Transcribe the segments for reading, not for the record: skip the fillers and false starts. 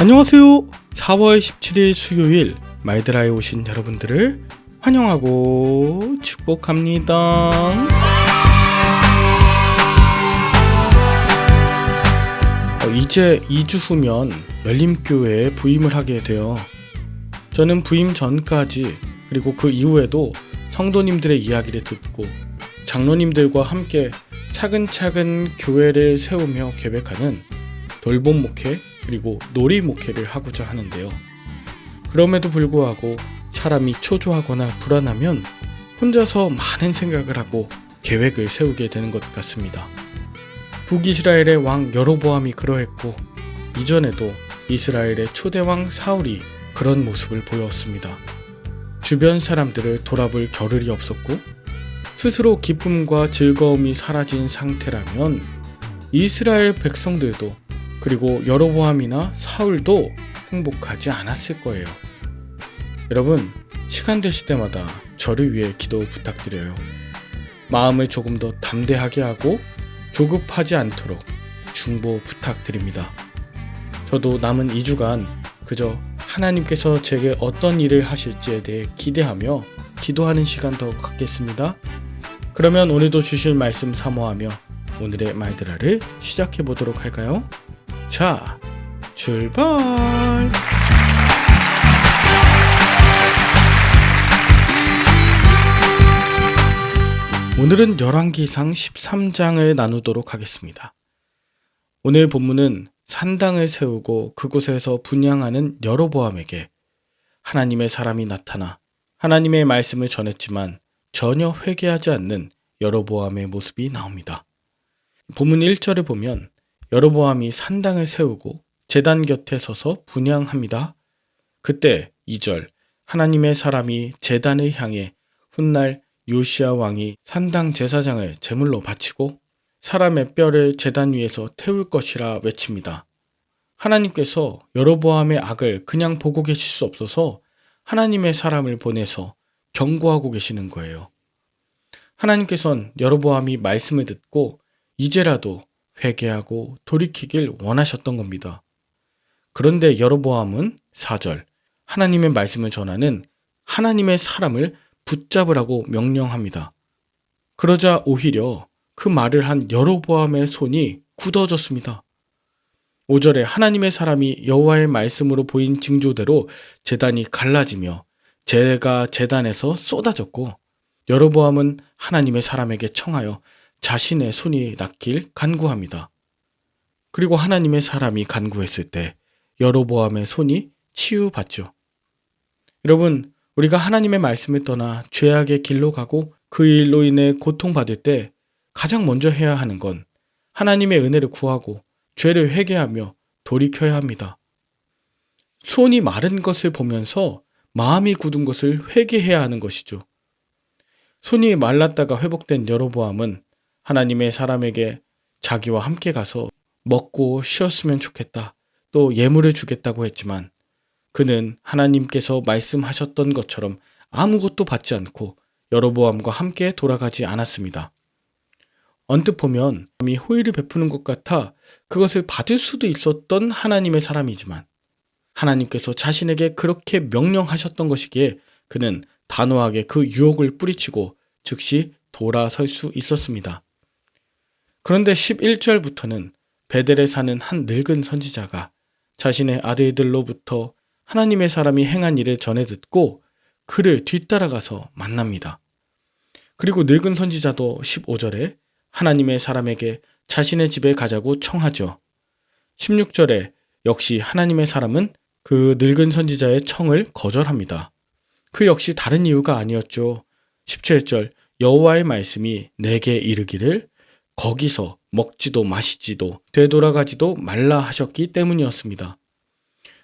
안녕하세요. 4월 17일 수요일 마이드라에 오신 여러분들을 환영하고 축복합니다. 이제 2주 후면 열림교회에 부임을 하게 돼요. 저는 부임 전까지 그리고 그 이후에도 성도님들의 이야기를 듣고 장로님들과 함께 차근차근 교회를 세우며 계획하는 돌봄 목회 그리고 놀이 목회를 하고자 하는데요. 그럼에도 불구하고 사람이 초조하거나 불안하면 혼자서 많은 생각을 하고 계획을 세우게 되는 것 같습니다. 북이스라엘의 왕 여로보암이 그러했고 이전에도 이스라엘의 초대왕 사울이 그런 모습을 보였습니다. 주변 사람들을 돌아볼 겨를이 없었고 스스로 기쁨과 즐거움이 사라진 상태라면 이스라엘 백성들도 그리고 여로보암이나 사울도 행복하지 않았을 거예요. 여러분, 시간 되실 때마다 저를 위해 기도 부탁드려요. 마음을 조금 더 담대하게 하고 조급하지 않도록 중보 부탁드립니다. 저도 남은 2주간 그저 하나님께서 제게 어떤 일을 하실지에 대해 기대하며 기도하는 시간 더 갖겠습니다. 그러면 오늘도 주실 말씀 사모하며 오늘의 마이드라를 시작해 보도록 할까요? 자, 출발! 오늘은 열왕기상 13장을 나누도록 하겠습니다. 오늘 본문은 산당을 세우고 그곳에서 분향하는 여로보암에게 하나님의 사람이 나타나 하나님의 말씀을 전했지만 전혀 회개하지 않는 여로보암의 모습이 나옵니다. 본문 1절을 보면 여로보암이 산당을 세우고 제단 곁에 서서 분향합니다. 그때 2절 하나님의 사람이 제단을 향해 훗날 요시야 왕이 산당 제사장을 제물로 바치고 사람의 뼈를 제단 위에서 태울 것이라 외칩니다. 하나님께서 여로보암의 악을 그냥 보고 계실 수 없어서 하나님의 사람을 보내서 경고하고 계시는 거예요. 하나님께서는 여로보암이 말씀을 듣고 이제라도 회개하고 돌이키길 원하셨던 겁니다. 그런데 여로보암은 4절 하나님의 말씀을 전하는 하나님의 사람을 붙잡으라고 명령합니다. 그러자 오히려 그 말을 한 여로보암의 손이 굳어졌습니다. 5절에 하나님의 사람이 여호와의 말씀으로 보인 징조대로 제단이 갈라지며 재가 제단에서 쏟아졌고 여로보암은 하나님의 사람에게 청하여 자신의 손이 낫길 간구합니다. 그리고 하나님의 사람이 간구했을 때 여로보암의 손이 치유받죠. 여러분, 우리가 하나님의 말씀을 떠나 죄악의 길로 가고 그 일로 인해 고통받을 때 가장 먼저 해야 하는 건 하나님의 은혜를 구하고 죄를 회개하며 돌이켜야 합니다. 손이 마른 것을 보면서 마음이 굳은 것을 회개해야 하는 것이죠. 손이 말랐다가 회복된 여로보암은 하나님의 사람에게 자기와 함께 가서 먹고 쉬었으면 좋겠다, 또 예물을 주겠다고 했지만 그는 하나님께서 말씀하셨던 것처럼 아무것도 받지 않고 여로보암과 함께 돌아가지 않았습니다. 언뜻 보면 사람이 호의를 베푸는 것 같아 그것을 받을 수도 있었던 하나님의 사람이지만 하나님께서 자신에게 그렇게 명령하셨던 것이기에 그는 단호하게 그 유혹을 뿌리치고 즉시 돌아설 수 있었습니다. 그런데 11절부터는 베델에 사는 한 늙은 선지자가 자신의 아들들로부터 하나님의 사람이 행한 일을 전해 듣고 그를 뒤따라가서 만납니다. 그리고 늙은 선지자도 15절에 하나님의 사람에게 자신의 집에 가자고 청하죠. 16절에 역시 하나님의 사람은 그 늙은 선지자의 청을 거절합니다. 그 역시 다른 이유가 아니었죠. 17절 여호와의 말씀이 내게 이르기를 거기서 먹지도 마시지도 되돌아가지도 말라 하셨기 때문이었습니다.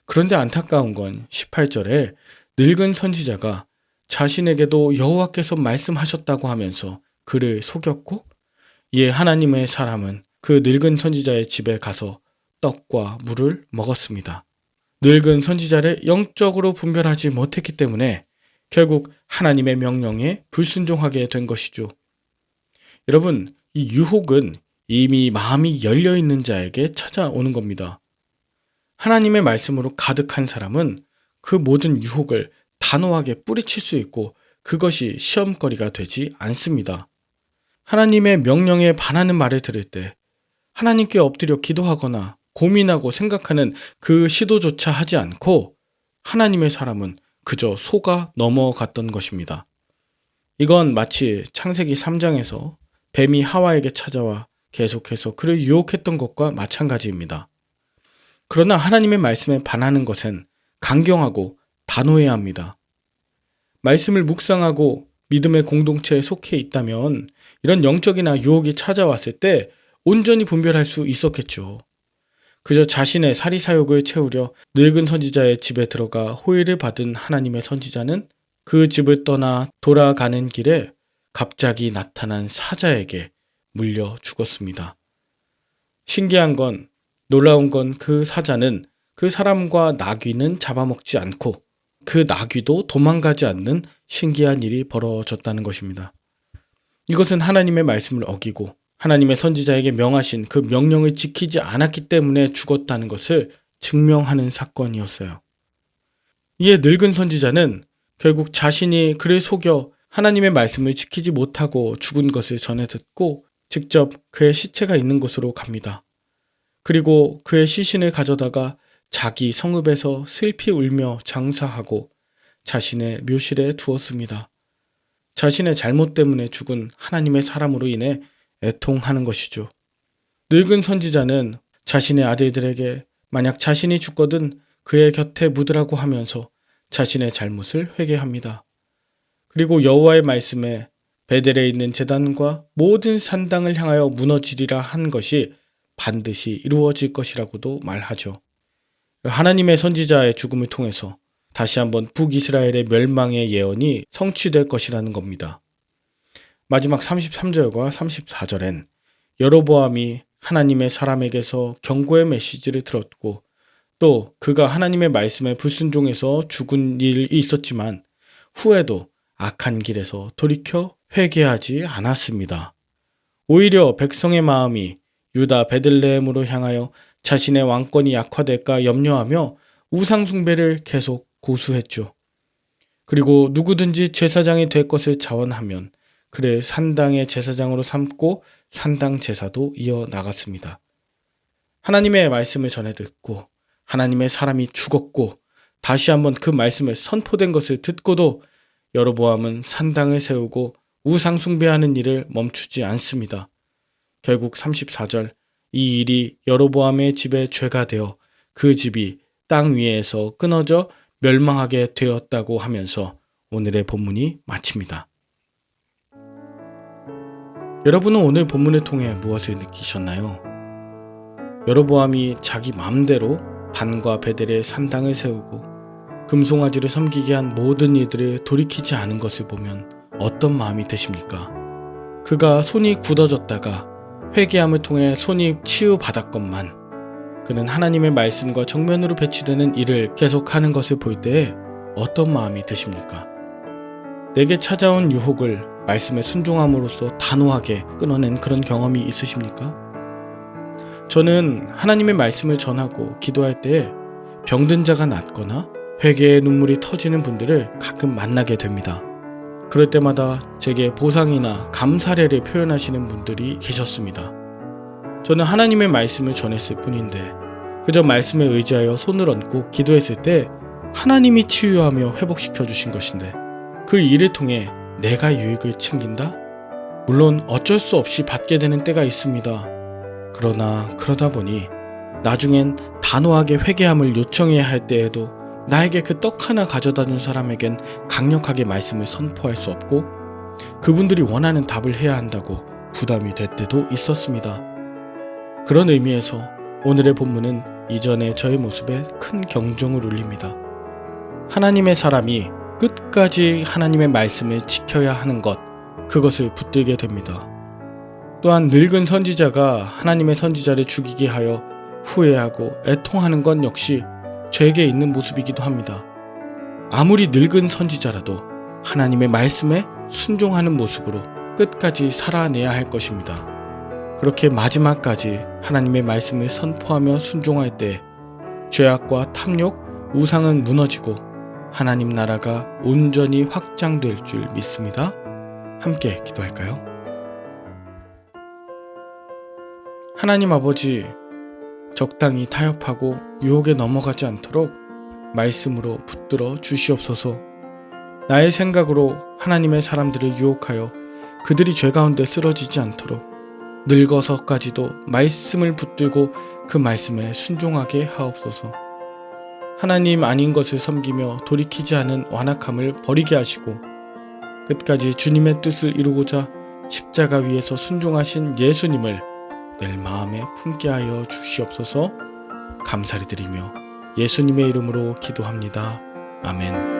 그런데 안타까운 건 18절에 늙은 선지자가 자신에게도 여호와께서 말씀하셨다고 하면서 그를 속였고 이에 하나님의 사람은 그 늙은 선지자의 집에 가서 떡과 물을 먹었습니다. 늙은 선지자를 영적으로 분별하지 못했기 때문에 결국 하나님의 명령에 불순종하게 된 것이죠. 여러분, 이 유혹은 이미 마음이 열려있는 자에게 찾아오는 겁니다. 하나님의 말씀으로 가득한 사람은 그 모든 유혹을 단호하게 뿌리칠 수 있고 그것이 시험거리가 되지 않습니다. 하나님의 명령에 반하는 말을 들을 때 하나님께 엎드려 기도하거나 고민하고 생각하는 그 시도조차 하지 않고 하나님의 사람은 그저 속아 넘어갔던 것입니다. 이건 마치 창세기 3장에서 뱀이 하와에게 찾아와 계속해서 그를 유혹했던 것과 마찬가지입니다. 그러나 하나님의 말씀에 반하는 것은 강경하고 단호해야 합니다. 말씀을 묵상하고 믿음의 공동체에 속해 있다면 이런 영적이나 유혹이 찾아왔을 때 온전히 분별할 수 있었겠죠. 그저 자신의 사리사욕을 채우려 늙은 선지자의 집에 들어가 호의를 받은 하나님의 선지자는 그 집을 떠나 돌아가는 길에 갑자기 나타난 사자에게 물려 죽었습니다. 신기한 건, 놀라운 건 그 사자는 그 사람과 나귀는 잡아먹지 않고 그 나귀도 도망가지 않는 신기한 일이 벌어졌다는 것입니다. 이것은 하나님의 말씀을 어기고 하나님의 선지자에게 명하신 그 명령을 지키지 않았기 때문에 죽었다는 것을 증명하는 사건이었어요. 이에 늙은 선지자는 결국 자신이 그를 속여 하나님의 말씀을 지키지 못하고 죽은 것을 전해 듣고 직접 그의 시체가 있는 곳으로 갑니다. 그리고 그의 시신을 가져다가 자기 성읍에서 슬피 울며 장사하고 자신의 묘실에 두었습니다. 자신의 잘못 때문에 죽은 하나님의 사람으로 인해 애통하는 것이죠. 늙은 선지자는 자신의 아들들에게 만약 자신이 죽거든 그의 곁에 묻으라고 하면서 자신의 잘못을 회개합니다. 그리고 여호와의 말씀에 베델에 있는 제단과 모든 산당을 향하여 무너지리라 한 것이 반드시 이루어질 것이라고도 말하죠. 하나님의 선지자의 죽음을 통해서 다시 한번 북이스라엘의 멸망의 예언이 성취될 것이라는 겁니다. 마지막 33절과 34절엔 여로보암이 하나님의 사람에게서 경고의 메시지를 들었고 또 그가 하나님의 말씀에 불순종해서 죽은 일이 있었지만 후에도 악한 길에서 돌이켜 회개하지 않았습니다. 오히려 백성의 마음이 유다 베들레헴으로 향하여 자신의 왕권이 약화될까 염려하며 우상 숭배를 계속 고수했죠. 그리고 누구든지 제사장이 될 것을 자원하면 그를 산당의 제사장으로 삼고 산당 제사도 이어나갔습니다. 하나님의 말씀을 전해 듣고 하나님의 사람이 죽었고 다시 한번 그 말씀을 선포된 것을 듣고도 여로보암은 산당을 세우고 우상 숭배하는 일을 멈추지 않습니다. 결국 34절 이 일이 여로보암의 집에 죄가 되어 그 집이 땅 위에서 끊어져 멸망하게 되었다고 하면서 오늘의 본문이 마칩니다. 여러분은 오늘 본문을 통해 무엇을 느끼셨나요? 여로보암이 자기 마음대로 단과 베델의 산당을 세우고 금송아지를 섬기게 한 모든 이들을 돌이키지 않은 것을 보면 어떤 마음이 드십니까? 그가 손이 굳어졌다가 회개함을 통해 손이 치유받았건만 그는 하나님의 말씀과 정면으로 배치되는 일을 계속하는 것을 볼 때에 어떤 마음이 드십니까? 내게 찾아온 유혹을 말씀에 순종함으로써 단호하게 끊어낸 그런 경험이 있으십니까? 저는 하나님의 말씀을 전하고 기도할 때에 병든 자가 낫거나 회개의 눈물이 터지는 분들을 가끔 만나게 됩니다. 그럴 때마다 제게 보상이나 감사례를 표현하시는 분들이 계셨습니다. 저는 하나님의 말씀을 전했을 뿐인데 그저 말씀에 의지하여 손을 얹고 기도했을 때 하나님이 치유하며 회복시켜 주신 것인데 그 일을 통해 내가 유익을 챙긴다? 물론 어쩔 수 없이 받게 되는 때가 있습니다. 그러나 그러다 보니 나중엔 단호하게 회개함을 요청해야 할 때에도 나에게 그 떡 하나 가져다 준 사람에겐 강력하게 말씀을 선포할 수 없고 그분들이 원하는 답을 해야 한다고 부담이 될 때도 있었습니다. 그런 의미에서 오늘의 본문은 이전의 저의 모습에 큰 경종을 울립니다. 하나님의 사람이 끝까지 하나님의 말씀을 지켜야 하는 것, 그것을 붙들게 됩니다. 또한 늙은 선지자가 하나님의 선지자를 죽이게 하여 후회하고 애통하는 건 역시 죄에게 있는 모습이기도 합니다. 아무리 늙은 선지자라도 하나님의 말씀에 순종하는 모습으로 끝까지 살아내야 할 것입니다. 그렇게 마지막까지 하나님의 말씀을 선포하며 순종할 때 죄악과 탐욕, 우상은 무너지고 하나님 나라가 온전히 확장될 줄 믿습니다. 함께 기도할까요? 하나님 아버지, 적당히 타협하고 유혹에 넘어가지 않도록 말씀으로 붙들어 주시옵소서. 나의 생각으로 하나님의 사람들을 유혹하여 그들이 죄 가운데 쓰러지지 않도록 늙어서까지도 말씀을 붙들고 그 말씀에 순종하게 하옵소서. 하나님 아닌 것을 섬기며 돌이키지 않은 완악함을 버리게 하시고 끝까지 주님의 뜻을 이루고자 십자가 위에서 순종하신 예수님을 늘 마음에 품게 하여 주시옵소서. 감사를 드리며 예수님의 이름으로 기도합니다. 아멘.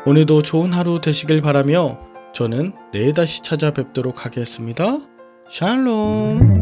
오늘도 좋은 하루 되시길 바라며 저는 내일 다시 찾아뵙도록 하겠습니다. 샬롬.